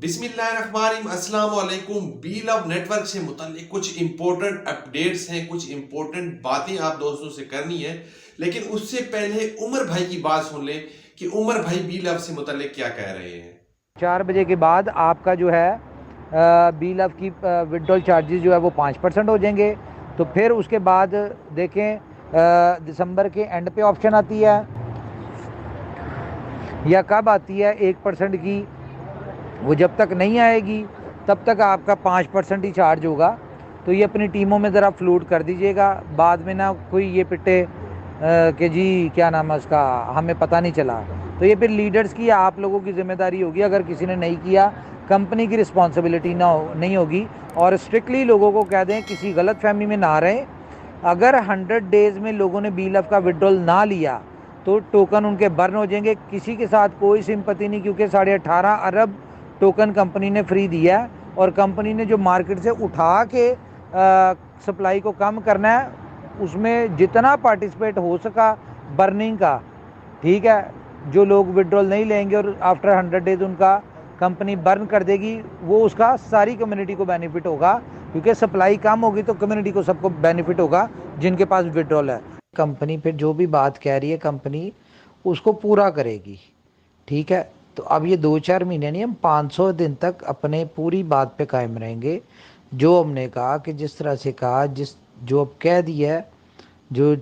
بسم اللہ الرحمن الرحیم، السلام علیکم۔ بی لو نیٹ ورک سے متعلق کچھ امپورٹنٹ اپڈیٹس ہیں، کچھ امپورٹنٹ باتیں آپ دوستوں سے کرنی ہے، لیکن اس سے پہلے عمر بھائی کی بات سن لیں کہ عمر بھائی بی لو سے متعلق کیا کہہ رہے ہیں۔ 4 بجے کے بعد آپ کا جو ہے بی لو کی وڈرول چارجز جو ہے وہ 5% ہو جائیں گے۔ تو پھر اس کے بعد دیکھیں دسمبر کے اینڈ پہ آپشن آتی ہے یا کب آتی ہے 1% کی، وہ جب تک نہیں آئے گی تب تک آپ کا 5% ہی چارج ہوگا۔ تو یہ اپنی ٹیموں میں ذرا فلوٹ کر دیجئے گا، بعد میں نہ کوئی یہ پٹے کہ جی کیا نام ہے اس کا، ہمیں پتہ نہیں چلا۔ تو یہ پھر لیڈرز کی، آپ لوگوں کی ذمہ داری ہوگی۔ اگر کسی نے نہیں کیا، کمپنی کی رسپانسبلٹی نہیں ہوگی، اور اسٹرکٹلی لوگوں کو کہہ دیں کسی غلط فہمی میں نہ رہیں۔ اگر 100 ڈیز میں لوگوں نے بی لو کا وڈرول نہ لیا تو ٹوکن ان کے برن ہو جائیں گے۔ کسی کے ساتھ کوئی سمپتی نہیں، کیونکہ 18.5 ارب ٹوکن کمپنی نے فری دیا ہے، اور کمپنی نے جو مارکیٹ سے اٹھا کے سپلائی کو کم کرنا ہے، اس میں جتنا پارٹیسپیٹ ہو سکا برننگ کا، ٹھیک ہے، جو لوگ وڈرول نہیں لیں گے اور آفٹر 100 ڈیز ان کا کمپنی برن کر دے گی، وہ اس کا ساری کمیونٹی کو بینیفٹ ہوگا، کیونکہ سپلائی کم ہوگی تو کمیونٹی کو سب کو بینیفٹ ہوگا جن کے پاس وڈرول ہے۔ کمپنی پھر جو بھی بات کہہ رہی ہے کمپنی اس کو پورا کرے گی، ٹھیک ہے۔ تو اب یہ 2-4 مہینے نہیں، ہم 500 دن تک اپنے پوری بات پہ قائم رہیں گے۔ جو ہم نے کہا کہ جس طرح سے کہا، جو اب کہہ دیا ہے،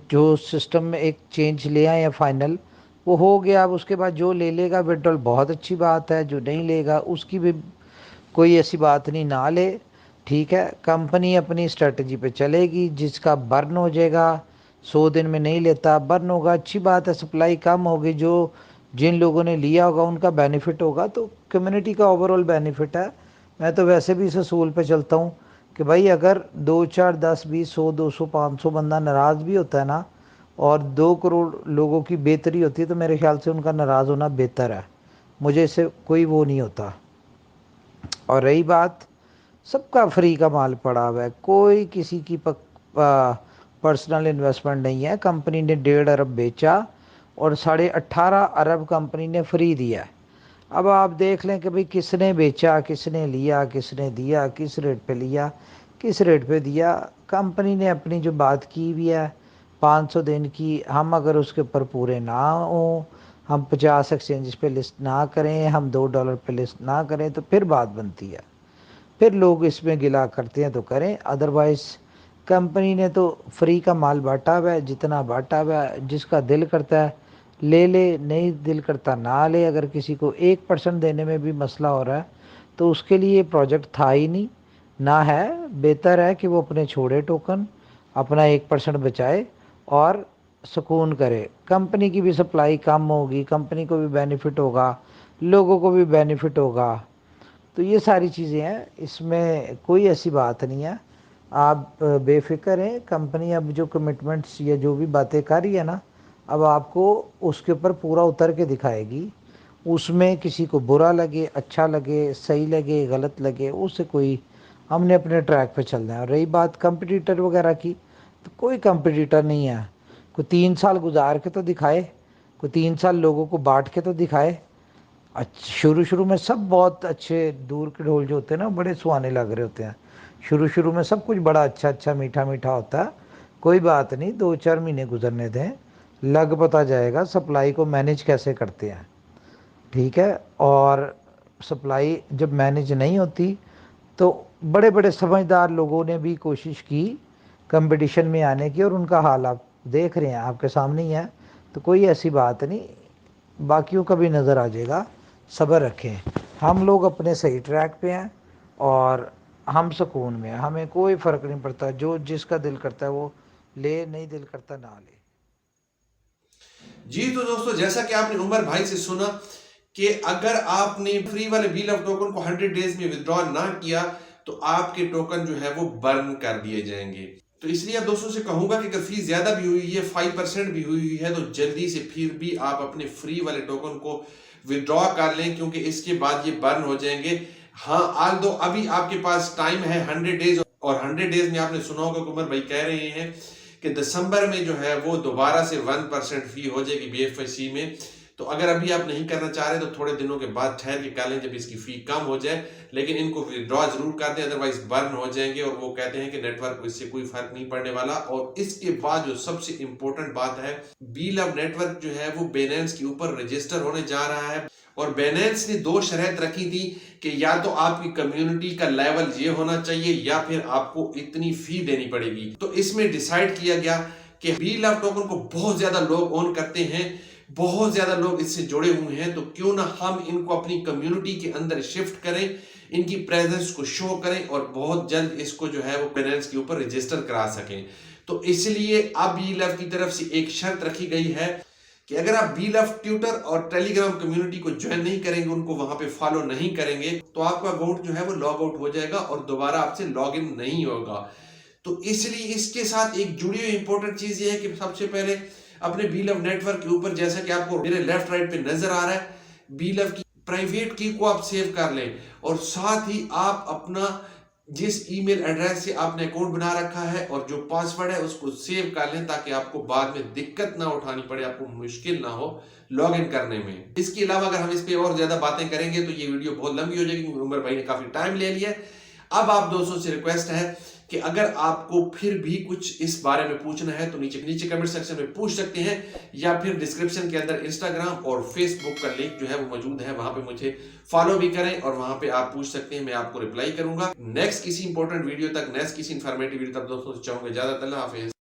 جو سسٹم میں ایک چینج لے آئے ہیں فائنل، وہ ہو گیا۔ اب اس کے بعد جو لے لے گا وڈرول بہت اچھی بات ہے، جو نہیں لے گا اس کی بھی کوئی ایسی بات نہیں، نہ لے، ٹھیک ہے۔ کمپنی اپنی اسٹریٹجی پہ چلے گی، جس کا برن ہو جائے گا 100 دن میں نہیں لیتا، برن ہوگا، اچھی بات ہے، سپلائی کم ہوگی، جن لوگوں نے لیا ہوگا ان کا بینیفٹ ہوگا، تو کمیونٹی کا اوورآل بینیفٹ ہے۔ میں تو ویسے بھی اس اصول پہ چلتا ہوں کہ بھائی اگر 2 4 10 20 100 200 500 بندہ ناراض بھی ہوتا ہے نا، اور 2 کروڑ لوگوں کی بہتری ہوتی ہے، تو میرے خیال سے ان کا ناراض ہونا بہتر ہے، مجھے اس سے کوئی وہ نہیں ہوتا۔ اور رہی بات، سب کا فری کا مال پڑا ہوا ہے، کوئی کسی کی پرسنل انویسٹمنٹ نہیں ہے۔ کمپنی نے 1.5 ارب بیچا اور 18.5 ارب کمپنی نے فری دیا ہے۔ اب آپ دیکھ لیں کہ بھئی کس نے بیچا، کس نے لیا، کس نے دیا، کس ریٹ پہ لیا، کس ریٹ پہ دیا۔ کمپنی نے اپنی جو بات کی بھی ہے 500 دن کی، ہم اگر اس کے اوپر پورے نہ ہوں، ہم 50 ایکسچینجز پہ لسٹ نہ کریں، ہم $2 پہ لسٹ نہ کریں، تو پھر بات بنتی ہے۔ پھر لوگ اس میں گلا کرتے ہیں تو کریں، ادروائز کمپنی نے تو فری کا مال بانٹا ہوا ہے، جتنا بانٹا ہوا ہے، جس کا دل کرتا ہے لے لے، نہیں دل کرتا نہ لے۔ اگر کسی کو 1% دینے میں بھی مسئلہ ہو رہا ہے تو اس کے لیے یہ پروجیکٹ تھا ہی نہیں، نہ ہے۔ بہتر ہے کہ وہ اپنے چھوڑے ٹوکن، اپنا 1% بچائے اور سکون کرے۔ کمپنی کی بھی سپلائی کم ہوگی، کمپنی کو بھی بینیفٹ ہوگا، لوگوں کو بھی بینیفٹ ہوگا۔ تو یہ ساری چیزیں ہیں، اس میں کوئی ایسی بات نہیں ہے، آپ بے فکر ہیں۔ کمپنی اب جو کمٹمنٹس یا جو بھی باتیں کر رہی ہے نا، اب آپ کو اس کے اوپر پورا اتر کے دکھائے گی۔ اس میں کسی کو برا لگے، اچھا لگے، صحیح لگے، غلط لگے، اس سے کوئی، ہم نے اپنے ٹریک پہ چلنا ہے۔ اور رہی بات کمپٹیٹر وغیرہ کی، تو کوئی کمپٹیٹر نہیں ہے۔ کوئی 3 سال گزار کے تو دکھائے، کوئی 3 سال لوگوں کو بانٹ کے تو دکھائے۔ شروع میں سب بہت اچھے، دور کے ڈھول جو ہوتے ہیں نا بڑے سہانے لگ رہے ہوتے ہیں، شروع میں سب کچھ بڑا اچھا میٹھا میٹھا ہوتا ہے۔ کوئی بات نہیں، 2-4 مہینے گزرنے دیں، لگ پتہ جائے گا سپلائی کو مینیج کیسے کرتے ہیں، ٹھیک ہے۔ اور سپلائی جب مینیج نہیں ہوتی تو بڑے بڑے سمجھدار لوگوں نے بھی کوشش کی کمپٹیشن میں آنے کی، اور ان کا حال آپ دیکھ رہے ہیں، آپ کے سامنے ہی ہے۔ تو کوئی ایسی بات نہیں، باقیوں کا بھی نظر آ جائے گا، صبر رکھیں۔ ہم لوگ اپنے صحیح ٹریک پہ ہیں اور ہم سکون میں ہیں، ہمیں کوئی فرق نہیں پڑتا، جو جس کا دل کرتا ہے وہ لے، نہیں دل کرتا نہ لے۔ جی تو دوستو، جیسا کہ آپ نے عمر بھائی سے سنا کہ اگر آپ نے فری والے بی لو ٹوکن کو 100 ڈیز میں ودرا نہ کیا تو آپ کے ٹوکن جو ہے وہ برن کر دیے جائیں گے۔ تو اس لیے آپ دوستوں سے کہوں گا کہ اگر فی زیادہ بھی ہوئی ہے، 5% بھی ہوئی ہے، تو جلدی سے پھر بھی آپ اپنے فری والے ٹوکن کو ودرا کر لیں، کیونکہ اس کے بعد یہ برن ہو جائیں گے۔ ہاں، آلدو ابھی آپ کے پاس ٹائم ہے 100 ڈیز، اور 100 ڈیز میں آپ نے سنا ہوگا کہ عمر بھائی کہہ رہے ہیں کہ دسمبر میں جو ہے وہ دوبارہ سے 1% فی ہو جائے گی بی ایف سی میں۔ تو اگر ابھی آپ نہیں کرنا چاہ رہے تو تھوڑے دنوں کے بعد ٹھہر کے کر لیں جب اس کی فی کم ہو جائے، لیکن ان کو ودرا ضرور کر دیں، ادروائز برن ہو جائیں گے، اور وہ کہتے ہیں کہ نیٹ ورک کو اس سے کوئی فرق نہیں پڑنے والا۔ اور اس کے بعد جو سب سے امپورٹنٹ بات ہے، بی لو نیٹ ورک جو ہے وہ بیننس کے اوپر رجسٹر ہونے جا رہا ہے، اور بیننس نے 2 شرائط رکھی تھی کہ یا تو آپ کی کمیونٹی کا لیول یہ ہونا چاہیے یا پھر آپ کو اتنی فی دینی پڑے گی۔ تو اس میں ڈیسائیڈ کیا گیا کہ بی لو ٹوکن کو بہت زیادہ لوگ اون کرتے ہیں، بہت زیادہ لوگ اس سے جڑے ہوئے ہیں، تو کیوں نہ ہم ان کو اپنی کمیونٹی کے اندر شفٹ کریں، ان کی پریزنس کو شو کریں، اور بہت جلد اس کو جو ہے وہ بیننس کے اوپر رجسٹر کرا سکیں۔ تو اس لیے اب بی لو کی طرف سے ایک شرط رکھی گئی ہے کہ اگر آپ بی لو ٹویٹر اور ٹیلی گرام کمیونٹی کو جوائن نہیں کریں گے، ان کو وہاں پہ فالو نہیں کریں گے، تو آپ کا اکاؤنٹ جو ہے وہ لاگ آؤٹ ہو جائے گا اور دوبارہ آپ سے لاگ ان نہیں ہوگا۔ تو اس لیے اس کے ساتھ ایک جڑی ہوئی امپورٹنٹ چیز یہ ہے کہ سب سے پہلے اپنے بی لو نیٹ ورک کے اوپر، جیسا کہ آپ کو میرے لیفٹ رائٹ پہ نظر آ رہا ہے، بی لو کی پرائیویٹ کی کو آپ سیو کر لیں، اور ساتھ ہی آپ اپنا جس ای میل ایڈریس سے آپ نے اکاؤنٹ بنا رکھا ہے اور جو پاسورڈ ہے اس کو سیو کر لیں، تاکہ آپ کو بعد میں دقت نہ اٹھانی پڑے، آپ کو مشکل نہ ہو لاگ ان کرنے میں۔ اس کے علاوہ اگر ہم اس پہ اور زیادہ باتیں کریں گے تو یہ ویڈیو بہت لمبی ہو جائے گی، عمر بھائی نے کافی ٹائم لے لیا ہے۔ اب آپ دوستوں سے ریکویسٹ ہے کہ اگر آپ کو پھر بھی کچھ اس بارے میں پوچھنا ہے تو نیچے کمنٹ سیکشن میں پوچھ سکتے ہیں، یا پھر ڈسکرپشن کے اندر انسٹاگرام اور فیس بک کا لنک جو ہے وہ موجود ہے، وہاں پہ مجھے فالو بھی کریں اور وہاں پہ آپ پوچھ سکتے ہیں، میں آپ کو رپلائی کروں گا۔ نیکسٹ کسی امپورٹنٹ ویڈیو تک، نیکسٹ کسی انفارمیٹیو ویڈیو تک دوستوں سے چاہوں گا اجازت، اللہ حافظ۔